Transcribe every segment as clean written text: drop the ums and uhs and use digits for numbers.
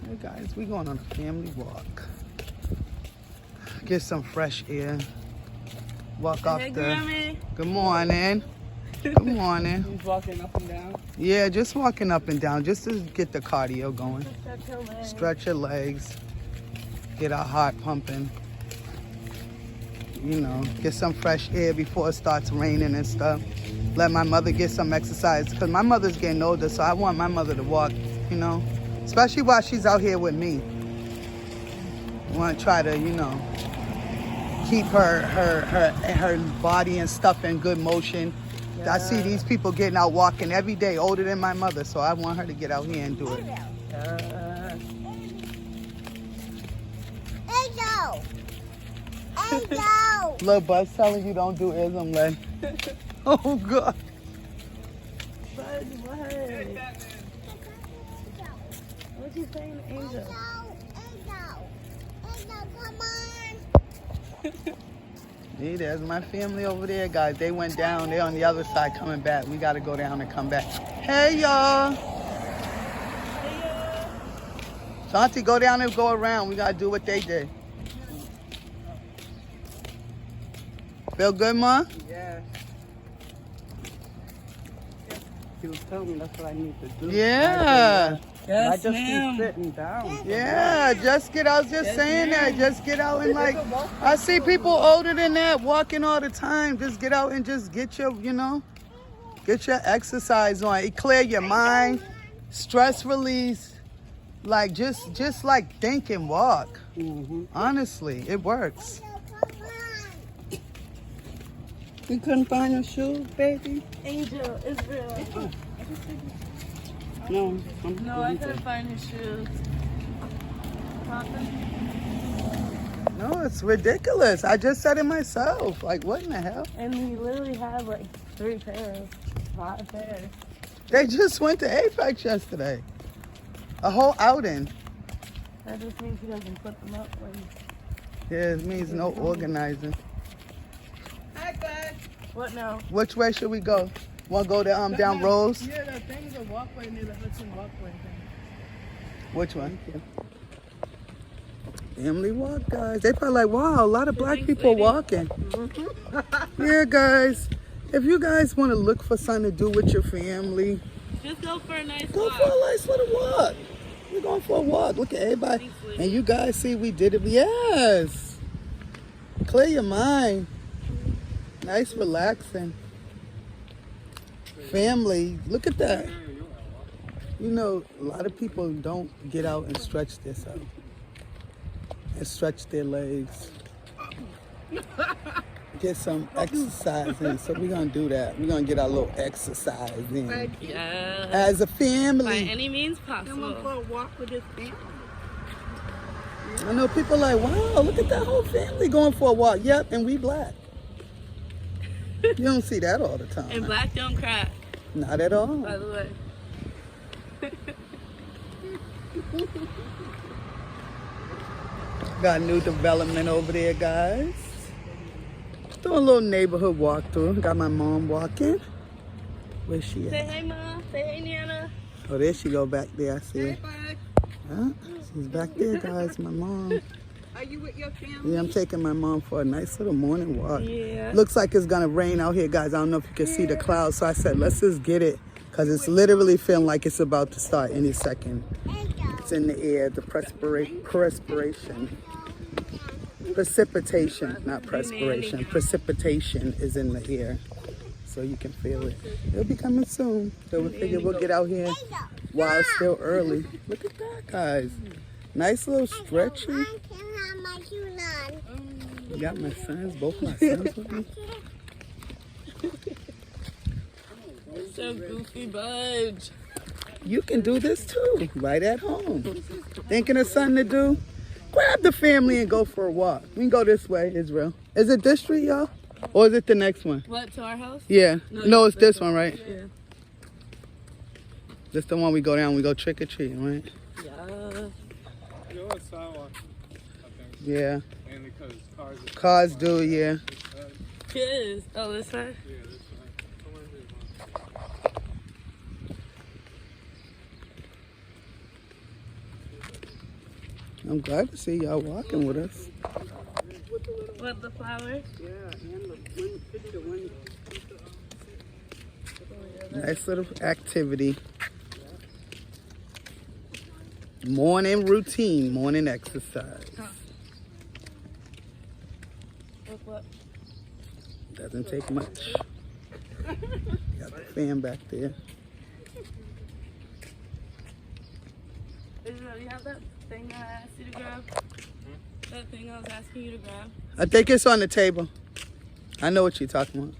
Hey guys, we going on a family walk. Get some fresh air. Walk off Hey, the. Grammy. Good morning. Good morning. He's walking up and down. Yeah, just walking up and down just to get the cardio going. Stretch your legs. Stretch your legs. Get our heart pumping. You know, get some fresh air before it starts raining and stuff. Let my mother get some exercise because my mother's getting older, so I want my mother to walk, you know, especially while she's out here with me. I want to try to, you know, keep her body and stuff in good motion. Yeah. I see these people getting out walking every day, older than my mother, so I want her to get out here and do it. Little Buzz telling you don't do ism leg. Oh God. Buzz, what? What you saying, Angel? Come on. See, there's my family over there, guys. They went down. They're on the other side coming back. We got to go down and come back. Hey, y'all. Shanti, go down and go around. We got to do what they did. Feel good, Ma? Yeah. He was telling me that's what I need to do. Yeah. Yes, I just keep sitting down. Yeah, just get out. Just saying that. Just get out and like, I see people older than that walking all the time. Just get out and just get your, you know, get your exercise on. It clear your mind, stress release. Like just like think and walk. Honestly, it works. You couldn't find your shoes, baby? Angel, Israel. No, I couldn't find his shoes. No, it's ridiculous. I just said it myself. Like, what in the hell? And he literally had like 3 pairs, 5 pairs. They just went to Apex yesterday. A whole outing. That just means he doesn't put them up when... Yeah, it means no organizing. Hi, guys. What now? Which way should we go? Want to go to, down Rose? Yeah, the thing's a walkway near the Hudson walkway thing. Which one? Family walk, guys. They probably like, wow, a lot of black people walking. Yeah, guys. If you guys want to look for something to do with your family, just go for a nice go walk. for a nice little walk. We're going for a walk. Look at everybody. And you guys see we did it. Yes. Clear your mind. Nice, relaxing. Family. Look at that. You know, a lot of people don't get out and stretch themselves. And stretch their legs. Get some exercise in. So we're going to do that. We're going to get our little exercise in. Yeah. As a family. By any means possible. Someone for a walk with his family. I know people like, wow, look at that whole family going for a walk. Yep, and we black. You don't see that all the time. And black don't crack. Not at all. By the way. Got new development over there, guys. Doing a little neighborhood walkthrough. Got my mom walking. Where's she at? Say hey, Mom. Say hey, Nana. Oh, there she go back there. I see her. Hey, bud. Huh? She's back there, guys. My mom. Are you with your family? Yeah, I'm taking my mom for a nice little morning walk. Yeah. Looks like it's gonna rain out here, guys. I don't know if you can see the clouds, so I said let's just get it, cause it's literally feeling like it's about to start any second. It's in the air, the precipitation, not perspiration. Precipitation is in the air, so you can feel it. It'll be coming soon. So we figure we'll get out here while it's still early. Look at that, guys. Nice little stretchy. I got my sons, both my sons with me. So goofy, Budge. You can do this too, right at home. Thinking of something to do? Grab the family and go for a walk. We can go this way, Israel. Is it this street, y'all? Or is it the next one? What, to our house? Yeah. No, it's this one, right? Yeah. This the one we go down, we go trick or treating, right? Yeah. You know what sidewalk, I think. Yeah. And because Cars do, yeah. Kids. Oh, this way? Yeah, this way. Somewhere here, I'm glad to see y'all walking with us. With the flowers? Yeah, and the picture one. Nice little activity. Morning routine, morning exercise. What? Doesn't take much. Got the fan back there. You have that thing I asked you to grab? That thing I was asking you to grab? I think it's on the table. I know what you're talking about.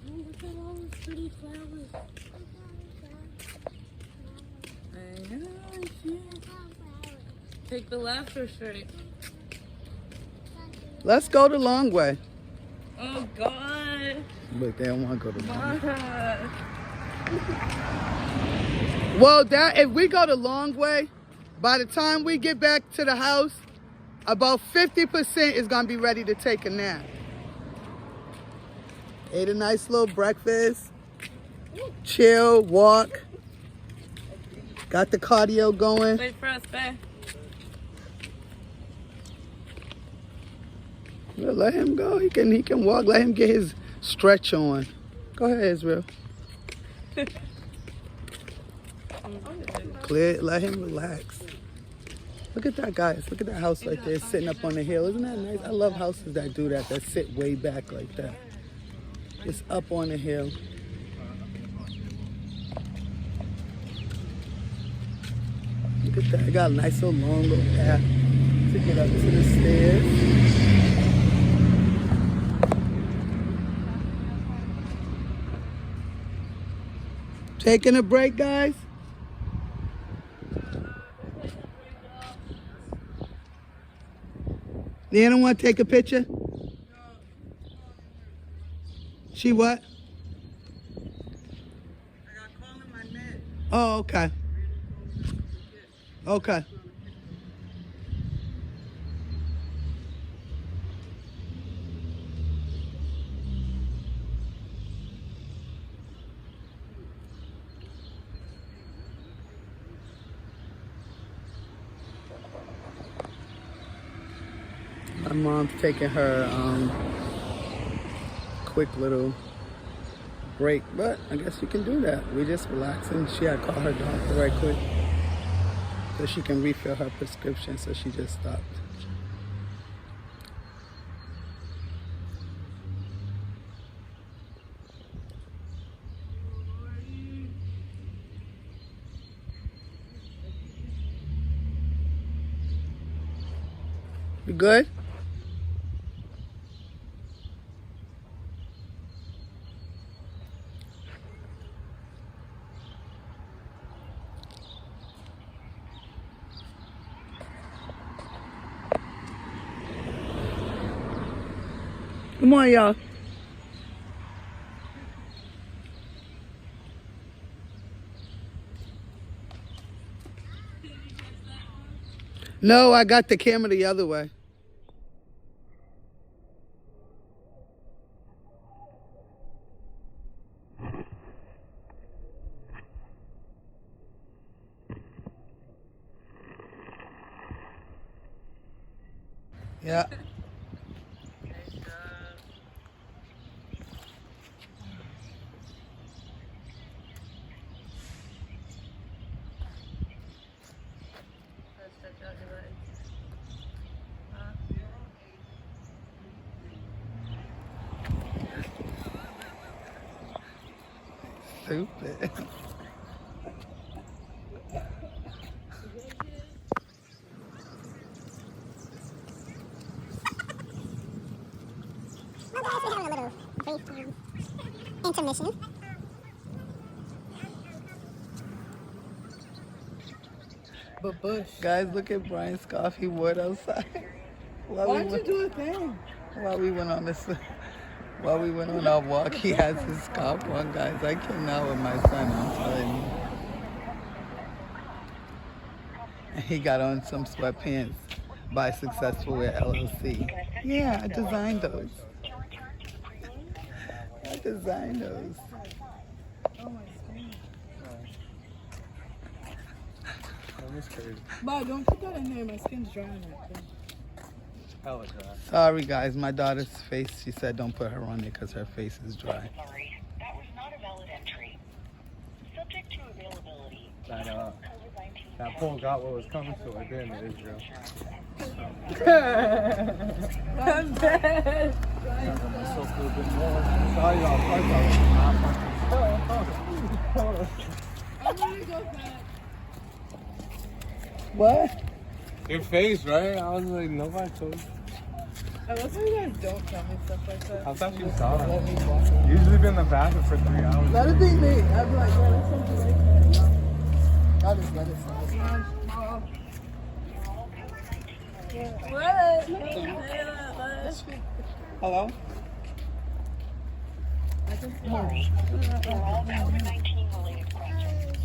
Look at all those pretty flowers. I know, I see. Take the left or straight? Let's go the long way. Oh, God. But they don't want to go the long way. Mama. Well, if we go the long way, by the time we get back to the house, about 50% is going to be ready to take a nap. Ate a nice little breakfast, chill, walk, got the cardio going. Wait for us, babe. Well, let him go. He can walk. Let him get his stretch on. Go ahead, Israel. Clear. Let him relax. Look at that, guys. Look at that house right there, sitting up on the hill. Isn't that nice? I love houses that do that. That sit way back like that. It's up on the hill. Look at that. I got a nice little long little path to get up to the stairs. Taking a break, guys? You don't want to take a picture? She what? I got calling my man. Oh, okay. Okay. My mom's taking her quick little break, but I guess you can do that. We just relaxing. She had to call her doctor right quick so she can refill her prescription, so she just stopped. You good? Come on, y'all. No, I got the camera the other way. Yeah. Stupid. Intermission. But Bush. Guys, look at Brian's scarf he wore outside. Why'd you do a thing? While we went on our walk, he has his scarf on, guys. I cannot with my son, I'm telling you. And he got on some sweatpants by Successful Wear LLC. Yeah, I designed those. I designed those. It's crazy. Bob, don't put that in there. My skin's dry right there. Hella dry. Sorry, guys. My daughter's face, she said don't put her on there because her face is dry. Sorry, that was not a valid entry. Subject to availability. That pole got what was coming to it, didn't it, Israel? I'm bad. Sorry, y'all. I'm gonna go back. What? Your face, right? I was like, nobody told you. I love how you guys don't tell me stuff like that. I thought you saw Let it. me walk in. Usually been in the bathroom for 3 hours. Let it be me. I'd be like, yeah, that's something like that. I'll just let it slide. What? Hello? For all COVID-19 related questions.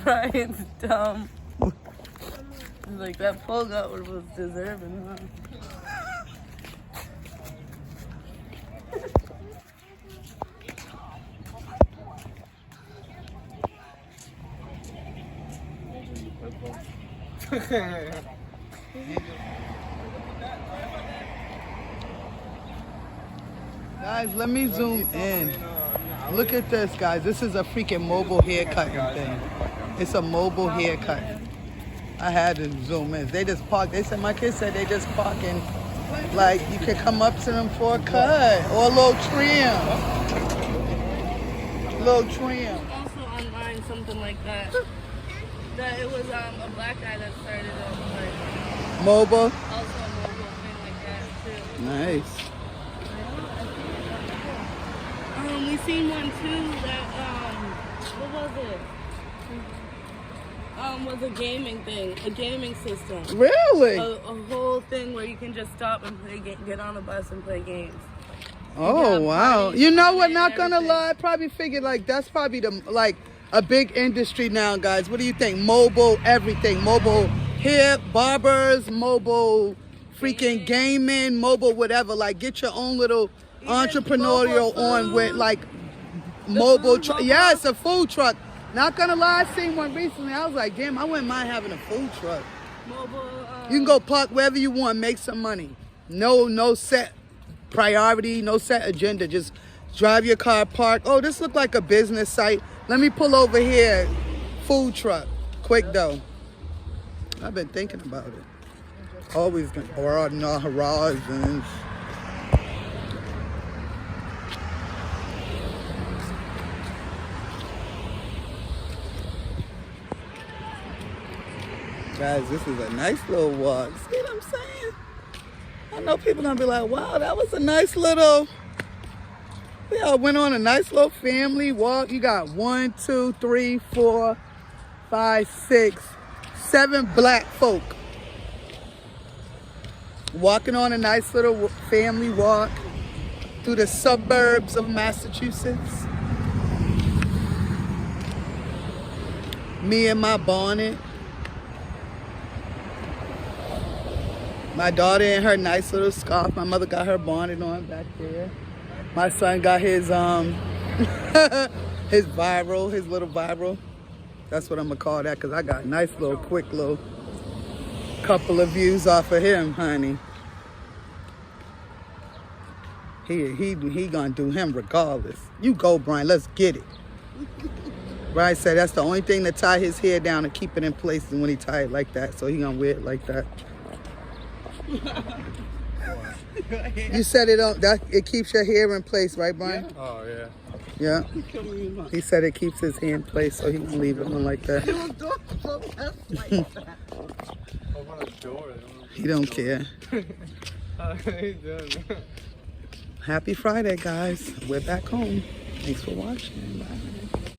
Brian's dumb. He's like, that pole got what was deserving, huh? Guys, let me zoom in. Look at this, guys. This is a freaking mobile haircutting thing. It's a mobile haircut. I had to zoom in. They just park. They said, my kids said they just parking. Like, you can come up to them for a cut or a little trim. Little trim. Also online, something like that. That it was a black guy that started it. Like, Mobile. also a mobile thing like that, too. Nice. We seen one too that what was it? Was a gaming thing, a gaming system. Really? A whole thing where you can just stop and play, get on a bus and play games. Oh, Yeah, wow. parties, You know what? and Not gonna everything. lie. I probably figured like that's probably the like a big industry now, guys. What do you think? Mobile everything. Mobile hair, barbers, mobile freaking gaming, mobile whatever. Like get your own little entrepreneurial mobile on with food. like mobile food mobile. yes, a food truck. Not gonna lie, I seen one recently. I was like, damn, I wouldn't mind having a food truck. Mobile. You can go park wherever you want, make some money. No set priority, no set agenda. Just drive your car, park. Oh, this look like a business site. Let me pull over here. Food truck. Quick though. I've been thinking about it. Always been broaden our horizons. Guys, this is a nice little walk. See what I'm saying? I know people gonna be like, wow, that was a nice little, we all went on a nice little family walk. You got 1, 2, 3, 4, 5, 6, 7 black folk walking on a nice little family walk through the suburbs of Massachusetts. Me and my bonnet. My daughter in her nice little scarf. My mother got her bonnet on back there. My son got his his little viral. That's what I'm gonna call that, because I got a nice little quick little couple of views off of him, honey. He gonna do him regardless. You go, Brian, let's get it. Brian said that's the only thing to tie his hair down and keep it in place when he tie it like that. So he gonna wear it like that. You said it keeps your hair in place, right, Brian? Oh, yeah. Yeah. He said it keeps his hair in place, so he can leave it on like that. Open the door. He don't care. He's doing it. Happy Friday, guys. We're back home. Thanks for watching. Bye.